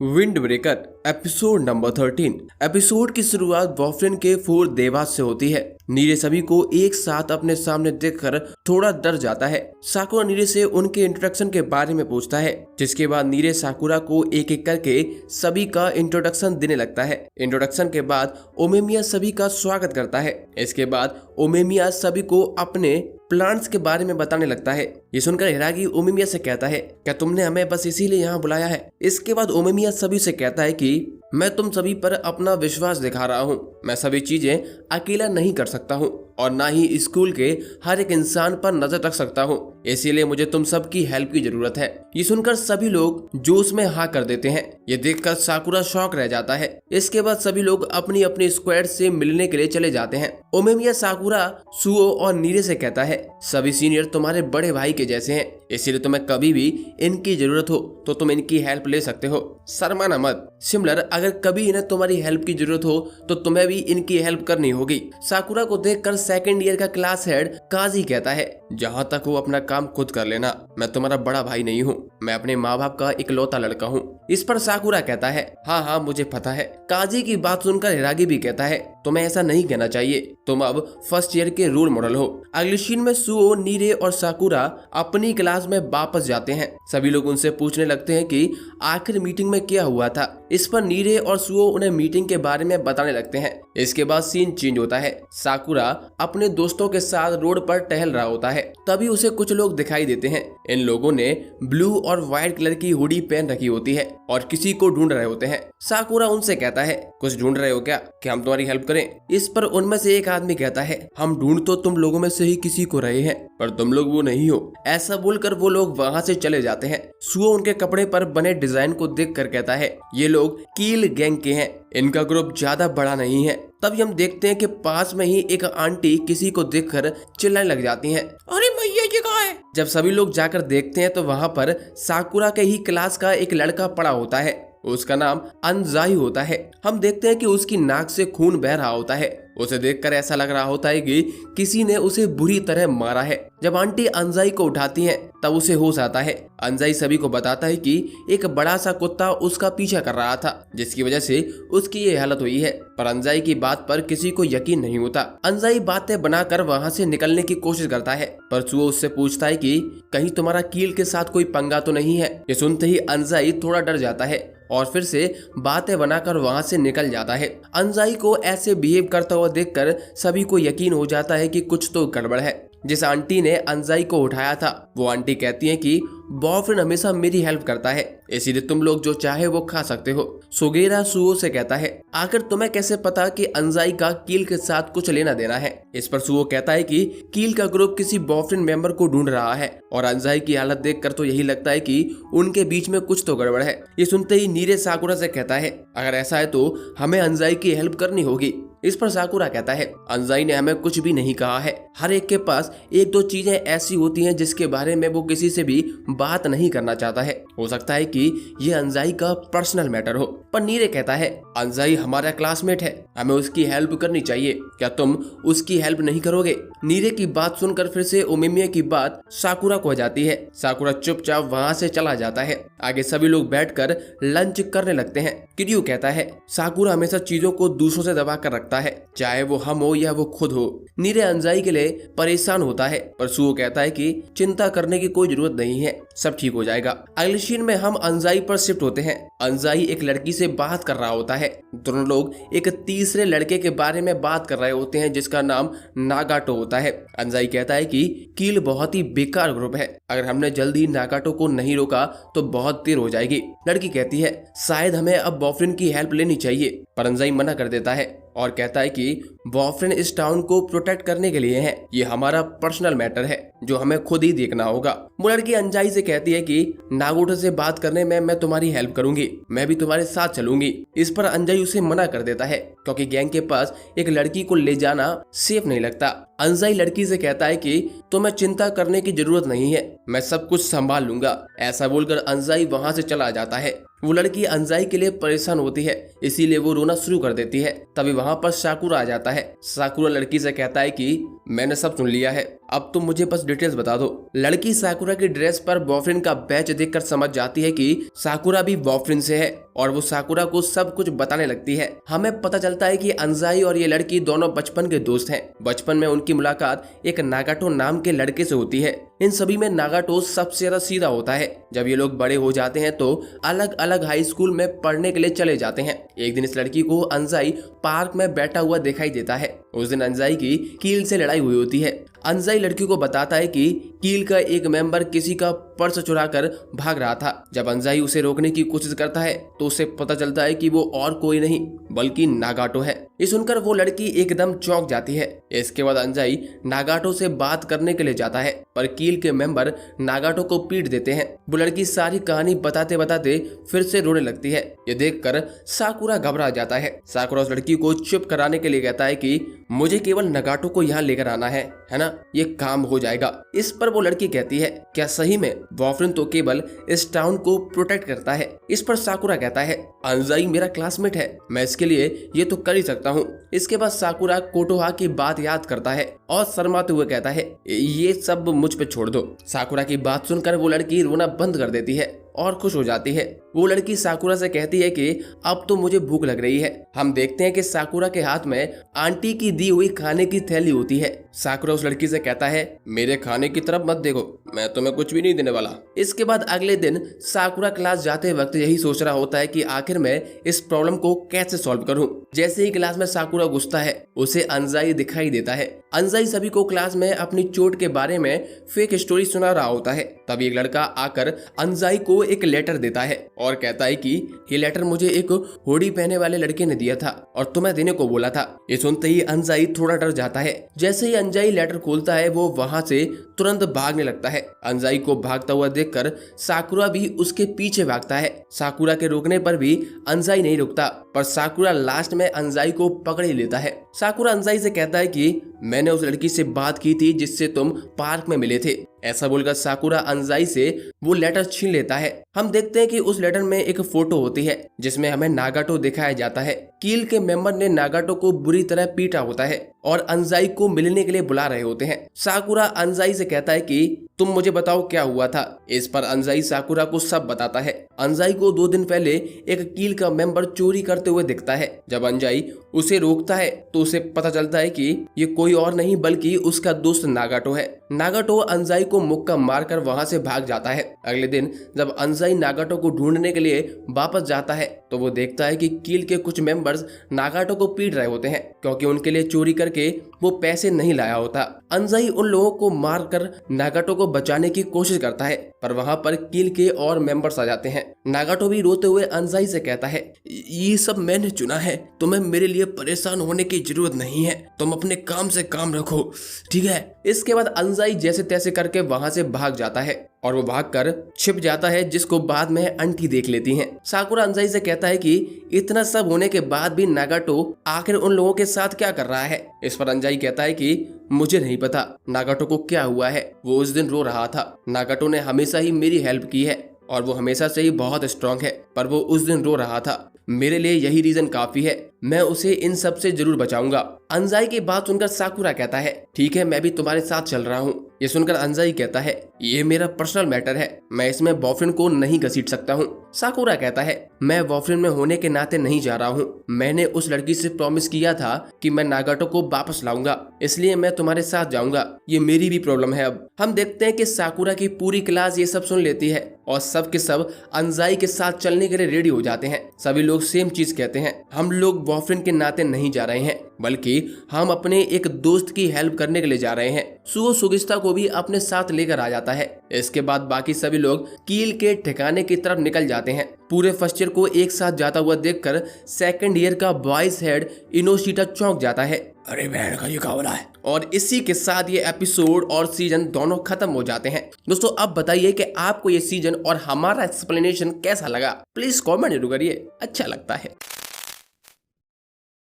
Wind breaker episode number 13। Episode की शुरुआत boyfriend के 4 देवास से होती है। नीरे सभी को एक साथ अपने सामने देखकर थोड़ा डर जाता है। साकुरा नीरे से उनके इंट्रोडक्शन के बारे में पूछता है, जिसके बाद नीरे साकुरा को एक एक करके सभी का इंट्रोडक्शन देने लगता है। इंट्रोडक्शन के बाद ओमेमिया सभी का स्वागत करता है। इसके बाद ओमेमिया सभी को अपने प्लांट्स के बारे में बताने लगता है। ये सुनकर हिरागी ओमेमिया से कहता है, क्या तुमने हमें बस इसीलिए यहाँ बुलाया है? इसके बाद ओमेमिया सभी से कहता है कि मैं तुम सभी पर अपना विश्वास दिखा रहा हूँ। मैं सभी चीजें अकेला नहीं कर सकता हूँ और ना ही स्कूल के हर एक इंसान पर नजर रख सकता हूँ, इसीलिए मुझे तुम सबकी हेल्प की जरूरत है। ये सुनकर सभी लोग जोश में हाँ कर देते हैं। ये देखकर साकुरा शॉक रह जाता है। इसके बाद सभी लोग अपनी अपनी स्क्वाड से मिलने के लिए चले जाते हैं। ओमेमिया साकुरा, सुओ और नीरे से कहता है, सभी सीनियर तुम्हारे बड़े भाई के जैसे हैं, इसीलिए तुम्हें कभी भी इनकी जरूरत हो तो तुम इनकी हेल्प ले सकते हो। शर्माना मत। सिमिलर, अगर कभी इन्हें तुम्हारी हेल्प की जरूरत हो तो तुम्हें भी इनकी हेल्प करनी होगी। साकुरा को देखकर सेकंड ईयर का क्लास हेड काजी कहता है, जहाँ तक हो अपना काम खुद कर लेना। मैं तुम्हारा बड़ा भाई नहीं हूँ, मैं अपने माँ बाप का इकलौता लड़का हूँ। इस पर साकुरा कहता है, हाँ मुझे पता है। काजी की बात सुनकर हिरागी भी कहता है, तुम्हें ऐसा नहीं कहना चाहिए, तुम अब फर्स्ट ईयर के रोल मॉडल हो। अगली सीन में सुओ, नीरे और साकुरा अपनी क्लास में वापस जाते हैं। सभी लोग उनसे पूछने लगते हैं कि आखिर मीटिंग में क्या हुआ था। इस पर नीरे और सुओ उन्हें मीटिंग के बारे में बताने लगते हैं। इसके बाद सीन चेंज होता है। साकुरा अपने दोस्तों के साथ रोड पर टहल रहा होता है, तभी उसे कुछ लोग दिखाई देते हैं। इन लोगों ने ब्लू और व्हाइट कलर की हुडी पहन रखी होती है और किसी को ढूंढ रहे होते हैं। साकुरा उनसे कहता है, कुछ ढूंढ रहे हो क्या? कि हम तुम्हारी हेल्प करें? इस पर उनमें से एक आदमी कहता है, हम ढूंढ तो तुम लोगों में से ही किसी को रहे हैं, पर तुम लोग वो नहीं हो। ऐसा बोलकर वो लोग वहाँ से चले जाते हैं। सुओ उनके कपड़े पर बने डिजाइन को देखकर कहता है, ये लोग कील गैंग के हैं, इनका ग्रुप ज्यादा बड़ा नहीं है। तभी हम देखते हैं कि पास में ही एक आंटी किसी को देखकर चिल्लाने लग जाती हैं, अरे मैया ये कहाँ है? जब सभी लोग जाकर देखते हैं तो वहाँ पर साकुरा के ही क्लास का एक लड़का पड़ा होता है। उसका नाम अनजाई होता है। हम देखते हैं कि उसकी नाक से खून बह रहा होता है। उसे देखकर ऐसा लग रहा होता है कि किसी ने उसे बुरी तरह मारा है। जब आंटी अनजाई को उठाती हैं तब उसे होश आता है। अनजाई सभी को बताता है कि एक बड़ा सा कुत्ता उसका पीछा कर रहा था, जिसकी वजह से उसकी ये हालत हुई है। पर अनजाई की बात पर किसी को यकीन नहीं होता। अनजाई बातें बनाकर वहाँ से निकलने की कोशिश करता है, पर सुओ उससे पूछता है कि कहीं तुम्हारा कील के साथ कोई पंगा तो नहीं है। ये सुनते ही अनजाई थोड़ा डर जाता है और फिर से बातें बनाकर वहां से निकल जाता है। अनजाई को ऐसे बिहेव करता हुआ देखकर सभी को यकीन हो जाता है कि कुछ तो गड़बड़ है। जिस आंटी ने अनजाई को उठाया था वो आंटी कहती है कि बॉयफ्रेंड हमेशा मेरी हेल्प करता है, इसीलिए तुम लोग जो चाहे वो खा सकते हो। सुगेरा सुओ से कहता है, आखिर तुम्हें कैसे पता कि अनजाई का कील के साथ कुछ लेना देना है? इस पर सुओ कहता है कि कील का ग्रुप किसी बॉयफ्रेंड मेंबर को ढूंढ रहा है और अनजाई की हालत देखकर तो यही लगता है कि उनके बीच में कुछ तो गड़बड़ है। ये सुनते ही नीरे साकुरा से कहता है, अगर ऐसा है तो हमें अनजाई की हेल्प करनी होगी। इस पर साकुरा कहता है, अनजाई ने हमें कुछ भी नहीं कहा है। हर एक के पास एक दो चीजें ऐसी होती हैं जिसके बारे में वो किसी से भी बात नहीं करना चाहता है। हो सकता है कि ये अनजाई का पर्सनल मैटर हो। पर नीरे कहता है, अनजाई हमारा क्लासमेट है, हमें उसकी हेल्प करनी चाहिए, क्या तुम उसकी हेल्प नहीं करोगे? नीरे की बात सुनकर फिर से ओमेमिया की बात साकुरा को आ जाती है। साकुरा चुपचाप वहाँ से चला जाता है। आगे सभी लोग बैठकर लंच करने लगते हैं। किरयू कहता है, साकुरा हमेशा चीजों को दूसरों से दबा कर रखता है, चाहे वो हम हो या वो खुद हो। नीरे अनजाई के लिए परेशान होता है, पर सुओ कहता है कि चिंता करने की कोई जरूरत नहीं है, सब ठीक हो जाएगा। अगले सीन में हम अनजाई पर शिफ्ट होते हैं। अनजाई एक लड़की से बात कर रहा होता है। दोनों लोग एक तीसरे लड़के के बारे में बात कर रहे होते हैं जिसका नाम नागाटो होता है। अनजाई कहता है कि कील बहुत ही बेकार ग्रुप है, अगर हमने जल्दी नागाटो को नहीं रोका तो बहुत देर हो जाएगी। लड़की कहती है, शायद हमें अब बॉयफ्रेंड की हेल्प लेनी चाहिए, पर अनजाई मना कर देता है और कहता है कि बॉयफ्रेंड इस टाउन को प्रोटेक्ट करने के लिए है, ये हमारा पर्सनल मैटर है जो हमें खुद ही देखना होगा। वो लड़की अनजाई से कहती है कि नागोटो से बात करने में मैं तुम्हारी हेल्प करूंगी, मैं भी तुम्हारे साथ चलूंगी। इस पर अनजाई उसे मना कर देता है क्योंकि गैंग के पास एक लड़की को ले जाना सेफ नहीं लगता। अनजाई लड़की से कहता है कि तुम्हें चिंता करने की जरूरत नहीं है, मैं सब कुछ संभाल लूंगा। ऐसा बोलकर अनजाई वहां से चला जाता है। वो लड़की अनजाई के लिए परेशान होती है, इसीलिए वो रोना शुरू कर देती है। तभी वहाँ पर साकुरा आ जाता है। साकुरा लड़की से कहता है कि मैंने सब सुन लिया है, अब तुम मुझे बस डिटेल्स बता दो। लड़की साकुरा की ड्रेस पर बॉयफ्रेंड का बैच देखकर समझ जाती है कि साकुरा भी बॉयफ्रेंड से है और वो साकुरा को सब कुछ बताने लगती है। हमें पता चलता है कि अंजाई और ये लड़की दोनों बचपन के दोस्त हैं। बचपन में उनकी मुलाकात एक नागाटो नाम के लड़के से होती है। इन सभी में नागाटो सबसे ज्यादा सीधा होता है। जब ये लोग बड़े हो जाते हैं तो अलग अलग हाई स्कूल में पढ़ने के लिए चले जाते हैं। एक दिन इस लड़की को अंजाई पार्क में बैठा हुआ दिखाई देता है। उस दिन अंजाई की कील से लड़ाई हुई होती है। अंजाई लड़की को बताता है कि कील का एक मेंबर किसी का पर्स चुराकर भाग रहा था। जब अंजाई उसे रोकने की कोशिश करता है तो उसे पता चलता है कि वो और कोई नहीं बल्कि नागाटो है। ये सुनकर वो लड़की एकदम चौंक जाती है। इसके बाद अंजाई नागाटो से बात करने के लिए जाता है पर कील के मेंबर नागाटो को पीट देते हैं। वो लड़की सारी कहानी बताते बताते फिर से रोने लगती है। ये देखकर साकुरा घबरा जाता है। साकुरा उस लड़की को चुप कराने के लिए कहता है कि मुझे केवल नागाटो को यहाँ लेकर आना है ना, ये काम हो जाएगा। इस पर वो लड़की कहती है क्या सही में बॉयफ्रेंड तो केवल इस टाउन को प्रोटेक्ट करता है। इस पर साकुरा कहता है अंजाई मेरा क्लासमेट है, मैं इसके लिए ये तो कर ही सकता हूँ। इसके बाद साकुरा कोटोहा की बात याद करता है और शर्माते हुए कहता है ये सब मुझ पे छोड़ दो। साकुरा की बात सुनकर वो लड़की रोना बंद कर देती है और खुश हो जाती है। वो लड़की साकुरा से कहती है कि अब तो मुझे भूख लग रही है। हम देखते हैं कि साकुरा के हाथ में आंटी की दी हुई खाने की थैली होती है। साकुरा उस लड़की से कहता है मेरे खाने की तरफ मत देखो, मैं तुम्हें कुछ भी नहीं देने वाला। इसके बाद अगले दिन साकुरा क्लास जाते वक्त यही सोच रहा होता है कि आखिर मैं इस प्रॉब्लम को कैसे सॉल्व करूं। जैसे ही क्लास में साकुरा घुसता है उसे अंजाई दिखाई देता है। अंजाई सभी को क्लास में अपनी चोट के बारे में फेक स्टोरी सुना रहा होता है। तभी एक लड़का आकर अंजाई को एक लेटर देता है और कहता है कि ये लेटर मुझे एक हुडी पहने वाले लड़के ने दिया था और तुम्हें देने को बोला था। ये सुनते ही अंजाई थोड़ा डर जाता है। जैसे ही अंजाई लेटर खोलता है वो वहां से तुरंत भागने लगता है। अंजाई को भागता हुआ देखकर साकुरा भी उसके पीछे भागता है। साकुरा के रोकने पर भी अंजाई नहीं रुकता पर साकुरा लास्ट में अंजाई को पकड़ ही लेता है। साकुरा अंजाई से कहता है कि मैंने उस लड़की से बात की थी जिससे तुम पार्क में मिले थे। ऐसा बोलकर साकुरा अंजाई से वो लेटर छीन लेता है। हम देखते हैं कि उस लेटर में एक फोटो होती है जिसमें हमें नागाटो दिखाया जाता है। कील के मेंबर ने नागाटो को बुरी तरह पीटा होता है और अंजाई को मिलने के लिए बुला रहे होते हैं। साकुरा अंजाई से कहता है कि तुम मुझे बताओ क्या हुआ था। इस पर अंजाई साकुरा को सब बताता है। अंजाई को 2 दिन पहले एक कील का मेंबर चोरी करते हुए दिखता है। जब अंजाई उसे रोकता है तो उसे पता चलता है कि ये कोई और नहीं बल्कि उसका दोस्त नागाटो है। नागाटो अंजाई को मुक्का मारकर वहां से भाग जाता है। अगले दिन जब अंजाई नागाटो को ढूंढने के लिए वापस जाता है तो वो देखता है कि कील के कुछ मेंबर्स नागाटो को पीट रहे होते हैं क्योंकि उनके लिए चोरी करके वो पैसे नहीं लाया होता। अंजाई उन लोगों को मारकर नागाटो को बचाने की कोशिश करता है पर वहां पर कील के और मेंबर्स आ जाते हैं। नागाटो भी रोते हुए अंजाई से कहता है ये सब मैंने चुना है, तुम्हें मेरे लिए परेशान होने की जरूरत नहीं है, तुम अपने काम से काम रखो, ठीक है। इसके बाद अंजाई जैसे तैसे करके वहां से भाग जाता है और वो भागकर छिप जाता है जिसको बाद में आंटी देख लेती हैं। साकुरा अंजाई से कहता है कि इतना सब होने के बाद भी नागाटो आखिर उन लोगों के साथ क्या कर रहा है। इस पर अंजाई कहता है कि मुझे नहीं पता नागाटो को क्या हुआ है, वो उस दिन रो रहा था। नागाटो ने हमेशा ही मेरी हेल्प की है और वो हमेशा से ही बहुत स्ट्रांग है पर वो उस दिन रो रहा था। मेरे लिए यही रीजन काफी है, मैं उसे इन सब से जरूर बचाऊंगा। अंजाई की बात सुनकर साकुरा कहता है ठीक है मैं भी तुम्हारे साथ चल रहा हूँ। ये सुनकर अंजाई कहता है ये मेरा पर्सनल मैटर है, मैं इसमें बॉयफ्रेंड को नहीं घसीट सकता हूँ। साकुरा कहता है मैं बॉयफ्रेंड में होने के नाते नहीं जा रहा हूँ, मैंने उस लड़की से प्रॉमिस किया था कि मैं नागाटो को वापस लाऊंगा, इसलिए मैं तुम्हारे साथ जाऊंगा, ये मेरी भी प्रॉब्लम है। अब हम देखते हैं कि साकुरा की पूरी क्लास ये सब सुन लेती है और सब के सब अंजाई के साथ चलने के लिए रेडी हो जाते हैं। सभी लोग सेम चीज कहते हैं, हम लोग बॉयफ्रेंड के नाते नहीं जा रहे हैं बल्कि हम अपने एक दोस्त की हेल्प करने के लिए जा रहे हैं। सुगो सुगिस्ता को भी अपने साथ लेकर आ जाता है। इसके बाद बाकी सभी लोग कील के ठिकाने की तरफ निकल जाते हैं। पूरे फर्स्ट ईयर को एक साथ जाता हुआ देखकर सेकंड ईयर का बॉयज हेड इनोशिटा चौंक जाता है, अरे बहन का ये क्या हो रहा है। और इसी के साथ ये एपिसोड और सीजन दोनों खत्म हो जाते हैं। दोस्तों अब बताइए कि आपको ये सीजन और हमारा एक्सप्लेनेशन कैसा लगा, प्लीज कमेंट जरूर करिए, अच्छा लगता है।